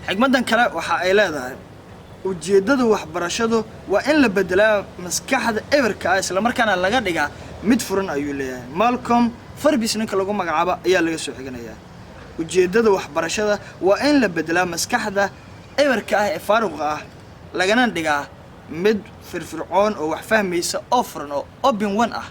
xigmadan kale waxa ay leedahay ujeedada waxbarashadu waa in la bedelaa maskaxda eberka isla markaana laga dhigaa mid furan ayuu leeyahay Malcolm Farbis ninka lagu magacaabo ayaa laga soo xiganayaa ujeedada waxbarashada waa in la bedelaa maskaxda eberka ee faaruqa ah lagana dhigaa mid firfircoon oo wax fahmaysa oo furan oo open one ah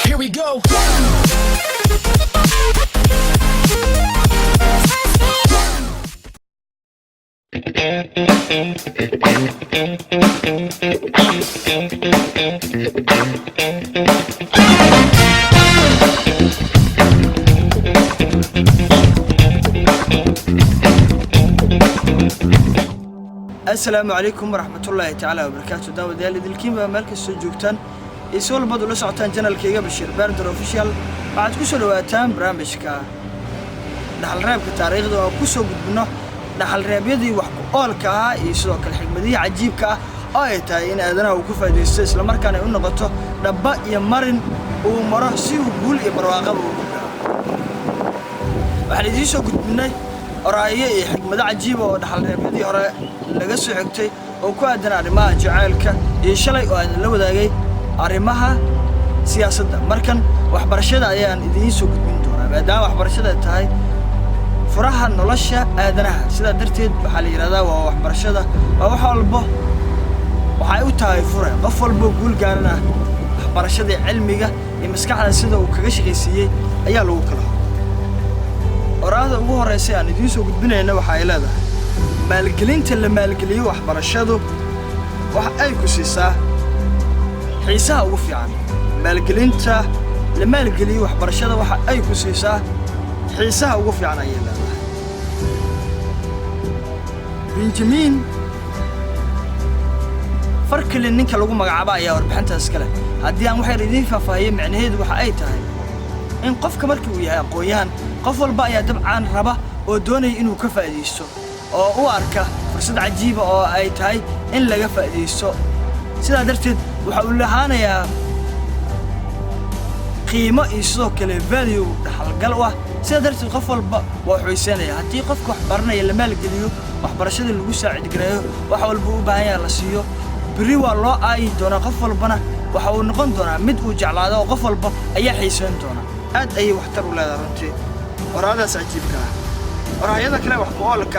Here we go. السلام عليكم ورحمة الله تعالى وبركاته داود يالي دلكين بمالك السجوكتان يسول بدو لسعطان جنال كيغا بشير باردر اوفيشال بعد كسو لواتان برامجكا دحل رابك تاريخ دو كسو قدبنا دحل رابيدي وحكو اولكا يسوك الحكمدي عجيبكا ايتا ان ادنا وكفا ديستيس لمركان يقولنا قطو دبا يمارن ومراه سيو قول يبرواغب وحالي ديسو قدبنا رأيي حكمة عجيبة ودحل رابيدي هراء laga soo xigtay oo ku aadan arrimaha jaceelka iyo shalay oo aan la wadaagay arrimaha siyaasadda markan waxbarashada ayaan idin soo gudbin doonaa maadaama waxbarashada tahay furaha nolosha aadanaha sida darteed waxa la yiraahdaa waa waxbarashada waa wax walba waxay u tahay fure qof walba guul gaarana waxbarashada cilmiga iyo maskaxda sida uu kaga shaqeeyay ayaa lagu kala oraada ugu horeysa aan idin soo gudbinayna waxa ay leedahay maalgelinta la maalgeliyo waxbarashadu waxa ay ku siisaa xiisaha ugu fiican maalgelinta la maalgeliyo waxbarashada waxa ay ku siisaa xiisaha ugu fiican ay leedahay Benjamin farkale ninka lagu magacaabo ayaa warbixintaas kale haddii aan waxay idin faahfaahiyay macnaheedu waxa ay tahay in qofka markii uu yahay aqoon-yahan qof walba ayaa dabcan raba oo doonaya inuu ka faa'iideysto oo u arka fursad cajiib oo ay tahay in laga faa'iideysto sida darteed waxa uu lahaanayaa qiimo iyo sidoo kale value dhaxalgal ah sida darteed qof walba waa xushaysanaya haddii qofka wax baranaya la maalgeliyo waxbarashada lagu saacid gareeyo wax walba u baahan yahay la siiyo bari waa loo aayi doonaa qof walbana waxa uu noqon doonaa mid uu jeclaado oo qof walba ayaa xiisayn doona aad ayay waxtar u leedahay runtii waraadaas cajiibka ah ورايدا كلا وحقولك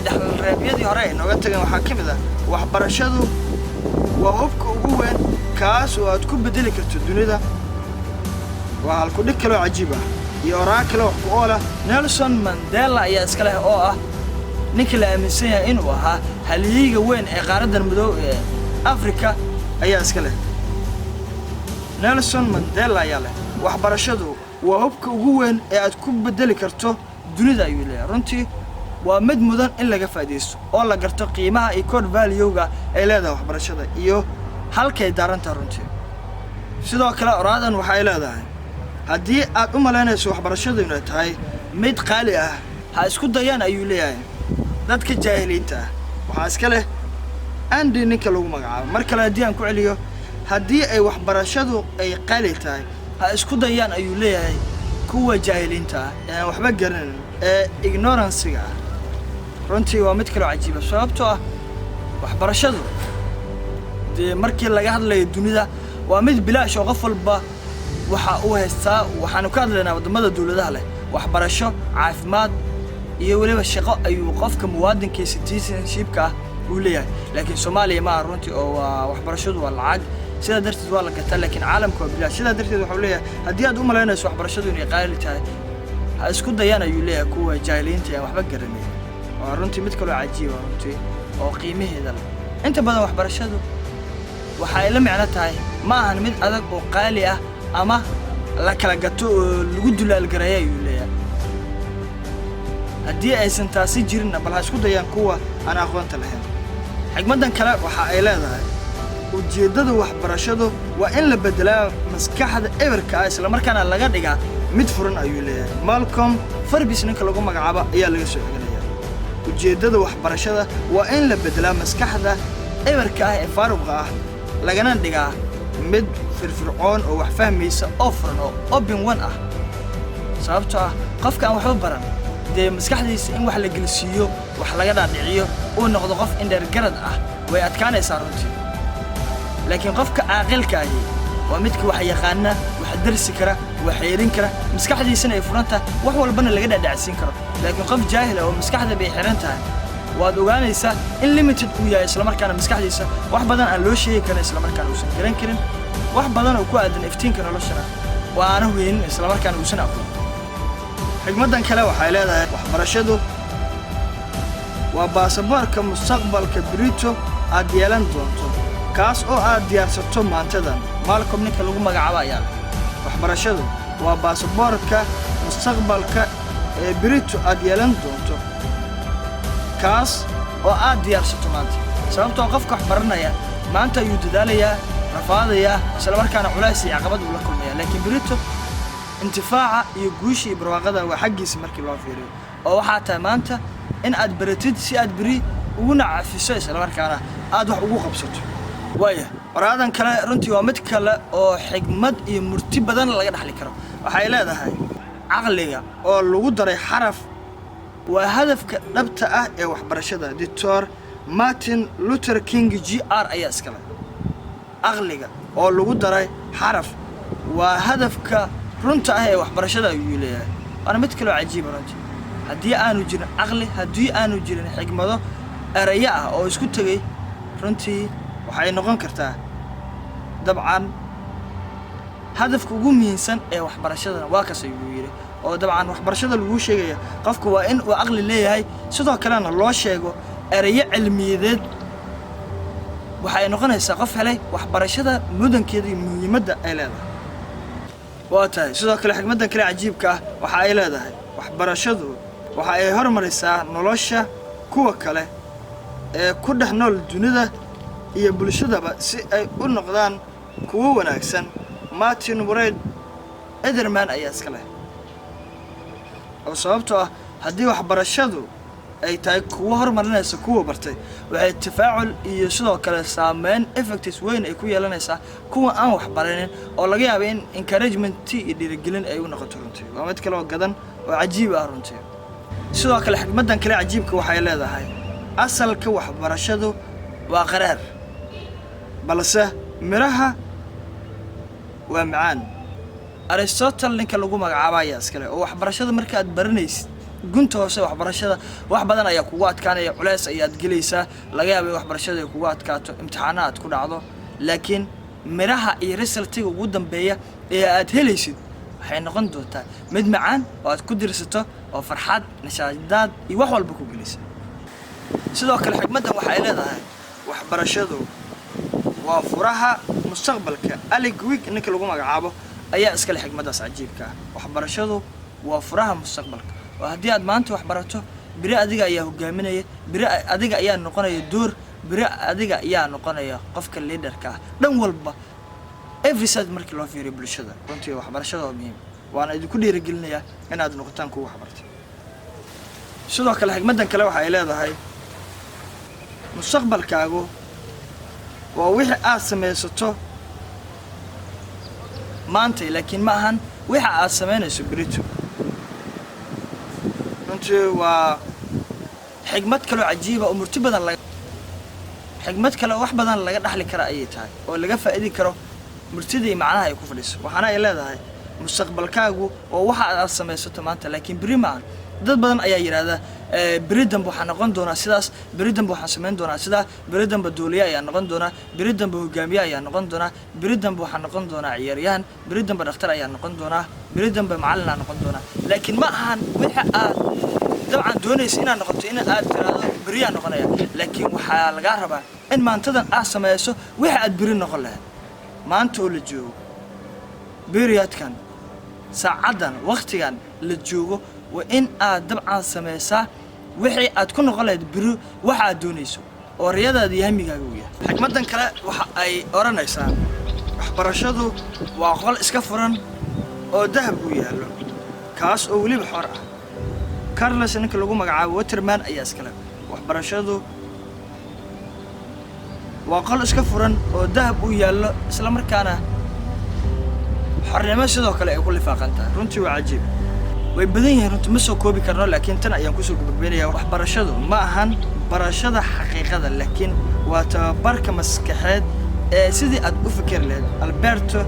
دحل الرابيدي هراء إنه قلت لهم حكمة وحبرشدو وهبك وجوين كاس وتكون بدلك الدنيا ده وهالكل كلا عجيبة يوراك كلا وحقوله نيلسون مانديلا يا إسكاله نكلا من سنة إنه هل يجي وين قارد المدو أفريقيا أي إسكاله نيلسون مانديلا يلا وحبرشدو وهبك وجوين تكون بدلك dunida ayuu leeyahay runtii waa mid mudan in laga faa'iideysto oo la garto qiimaha iyo core value-ga ay leedahay waxbarashada iyo halkay daaranta runtii sidoo kale oraadan waxa ay leedahay haddii aad u malaynayso waxbarashadu inay tahay mid qaali ah ha isku dayaan ayuu leeyahay dadka jaahiliinta waxa iska leh Andy ninka lagu magacaabo mar kale haddii aan ku celiyo haddii ay waxbarashadu ay qaali tahay ha isku dayaan ayuu leeyahay kuwa jaahiliinta ah waxba garanin ignorance-ga runtii waa mid kale cajiib ah sababtoo ah waxbarashadu markii laga hadlayo dunida waa mid bilaash oo qof walba waxa uu haystaa waxaanu ka hadlaynaa wadamada dawladaha leh waxbarasho caafimaad iyo waliba shaqo ayuu qofka muwaadinka citizenship-ka uu leeyahay laakiin Soomaaliya ma runtii oo waxbarashadu waa lacag sida darteed waa la gataa laakiin caalamku waa bilaash sida darteed waxa uu leeyahay haddii aad u malaynayso waxbarashadu inay qaali tahay ha isku dayaan ayuu leeyahay kuwa jaahiliinta ee waxba garanay waa runtii mid kale cajiib ah runtii oo qiimaheeda leh inta badan waxbarashadu waxa ay la macno tahay ma ahan mid adag oo qaali ah ama la kala gato oo lagu dulaal gareeyo ayuu leeyahay haddii aysan taasi jirin bal ha isku dayaan kuwa aan aqoonta lahayn xigmadan kale waxa ay leedahay ujeedada waxbarashadu waa in la bedelaa maskaxda eberka isla markaana laga dhigaa mid furan ayuu leeyahay Malcolm Farbis ninka lagu magacaabo ayaa laga soo xiganayaa ujeedada waxbarashada waa in la bedelaa maskaxda eberka ee faaruqa ah lagana dhigaa mid firfircoon oo wax fahmaysa oo furan oo open one ah sababtoo ah qofka aan waxba baran haddee maskaxdiisa in wax la gelisiiyo wax laga dhaadhiciyo uu noqdo qof indhergarad ah way adkaanaysaa runtii laakiin qofka caaqilka ahi waa midka wax yaqaana wax darsi kara wax yeerin kara maskaxdiisana ay furan tahay wax walbana laga dhaadhacsiin karo laakiin qof jaahil ah oo maskaxda bay xiran tahay waad ogaanaysaa in limited uu yahay isla markaana maskaxdiisa wax badan aan loo sheegi karin isla markaana uusan garan karin wax badan oo ku aadan iftiinka noloshana waa aanu weynin isla markaana uusan aqoon xigmadan kale waxay leedahay waxbarashadu waa baasaboorka mustaqbalka berito aad yeelan doonto kaas oo aad diyaarsato maantadan Malcolm ninka lagu magacaabo ayaa waxbarashadu waa baasaboorka mustaqbalka ee berito aad yeelan doonto kaas oo aad diyaarsato maanta sababtoo qofka wax baranaya maanta ayuu dadaalayaa rafaadaya isla markaana culays iyo caqabad uu la kulmaya laakiin berito intifaaca iyo guushi iyo barwaaqada waa xaggiisa markii loo fiiriyo oo waxaa tahay maanta in aad baratid si aad beri ugu nacafiso isla markaana aad wax ugu qabsato waaya waraadan kale runtii waa mid kale oo xigmad iyo murti badan laga dhaxli karo waxay leedahay aqliga oo lagu daray xaraf waa hadafka dhabta ah ee waxbarashada Dr. Martin Luther King Jr. ayaa iskale aqliga oo lagu daray xaraf waa hadafka runta ah ee waxbarashada ayuu leeyahay ana mid kale oo cajiib runtii haddii aanu jirin aqli haddii aanu jirin xigmado eraya ah oo isku tagay runtii waxay noqon kartaa dabcan hadafka ugu muhiimsan ee waxbarashada waa kaas ayuu yiri oo dabcan waxbarashada lagu sheegaya qofku waa in uu aqli leeyahay sidoo kalena loo sheego eraya cilmiyeed waxay noqonaysaa qof helay waxbarashada mudankeeda iyo muhiimadda ay leedahay waa tahay sidoo kale xigmadan kale cajiibka ah waxa ay leedahay waxbarashadu waxa ay horumarisaa nolosha kuwa kale ee ku dhex nool dunida iyo bulshadaba si ay u noqdaan kuwa wanaagsan Martin Wright Ederman ayaa iska leh oo sababtoo ah haddii waxbarashadu ay tahay kuwa horumarinaysa kuwa bartay waxay tafaacul iyo sidoo kale saameyn effects weyn ay ku yeelanaysaa kuwa aan wax baranin oo laga yaabo in encouragement iyo dhiirigelin ay u noqoto runtii waa mid kale oo gadan oo cajiib ah runtii sidoo kale xigmadan kale cajiibka waxay leedahay asalka waxbarashadu waa qaraar balse miraha waa macaan Aristotle ninka lagu magacaabo ayaa iska leh oo waxbarashada marka aad baranaysid gunta hoose waxbarashada wax badan ayaa kugu adkaanaya culays ayaad gelaysaa laga yaabo waxbarashada ay kugu adkaato imtixaanaad ku dhacdo laakiin miraha iyo resultiga ugu dambeeya ee aad helaysid waxay noqon doontaa mid macaan oo aad ku dirsato oo farxad nashaadaad iyo wax walba ku gelaysa sidoo kale xigmadan waxay leedahay waxbarashadu waa furaha mustaqbalka Alec ninka lagu magacaabo ayaa iska leh xigmadaas cajiibka ah waxbarashadu waa furaha mustaqbalka oo haddii aad maanta wax barato biri adiga ayaa hogaaminaya biri adiga ayaa noqonaya door biri adiga ayaa noqonaya qofka leaderka ah dhan walba every side markii loo fiiriyo bulshada runtii waxbarashada waa muhiim waana idinku dhiirigelinayaa inaad noqotaan kuwa wax bartay sidoo kale xigmadan kale waxa ay leedahay mustaqbalkaagu waa wixii aad samaysato maanta laakiin ma ahan wixii aad samaynayso berito runtii waa xigmad kale oo cajiib ah oo murti badan xigmad kale wax badan laga dhaxli kara ayay tahay oo laga faa'iidi karo murtida iyo macnaha ay ku fadhiso waxaana ay leedahay mustaqbalkaagu oo waxa aad samaysato maanta laakiin beri ma dad badan ayaa yiraahdaa beridan waxaan noqon doonaa sidaas beridan waxaan sameyn doonaa sidaa beridan dooliye ayaa noqon doonaa beridan hogaamiye ayaa noqon doonaa beridan waxaan noqon doonaa ciyaaryahan beridan dhakhtar ayaa noqon doonaa beridan macallin ayaa noqon doonaa laakiin ma ahan waxa aad dabcan doonaysa inaad noqoto in aad tiraahdo beriya noqonaya laakiin waxa laga rabaa in maantadan aad sameeyso waxa aad beri noqon lahayd maanta oo la joogo beriyadkan saacadan waqtigan la joogo وإن دبعاً سميسا وحي أتكون غلط برو واحد دونيسو ورياضة دي همي جاوية حكمتن كلا أي أرانا إنسان برشادو وعقل إسكافران أو ذهب وياه له كاس أولي بحرة كارلس إنك لقوا مجعب وترمان أي أسكلا برشادو وعقل إسكافران أو ذهب وياه له إسلام ركانه حرمة سيدو كلا يقول فاقنته رنتي وعجيب way badan yihiin runtii ma soo koobi karno laakiin tan ayaan ku soo gabagabeynayaa waxbarashadu ma ahan barashada xaqiiqada laakiin waa tababarka maskaxeed ee sidii aad u fikir lahayd Alberto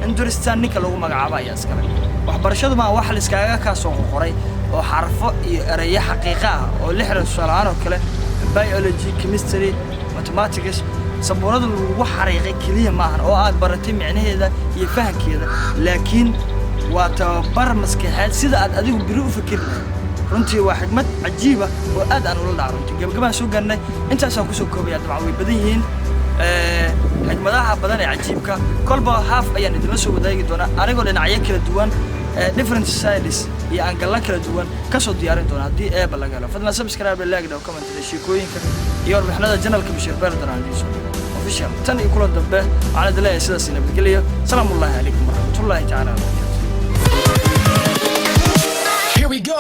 Einstein ninka lagu magacaabo ayaa iskale waxbarashadu ma wax la iskaaga ka soo qoray oo xarfo iyo erayo xaqiiqo ah oo la xiriir su'aalahan oo kale biology chemistry mathematics sabuurada lagu xariiqay kaliya maahan oo aad baratay macnaheeda iyo fahamkeeda laakiin waa tababar maskaxeed sida aad adigu biri u fikir lahayd runtii waa xigmad cajiib ah oo aad aan ula dhaarantay gabagabaan soo gaarnay intaas aan ku soo koobaya dabcan way badan yihiin xigmadaha badan ee cajiibka kolba half ayaan idin soo wadaagi doonaa anigoo dhinacyo kala duwan different styles iyo angala kala duwan ka soo diyaarin doona hadii eeba laga helo fadlan subscribe like iyo comment sheekooyinka iyo warbixinada channelka Bashir Beer Daraandiso official tan iyo kulan dambe aan idin sidaas nabadgeliyo salaamu alaykum warahmatullahi ta'ala Here we go.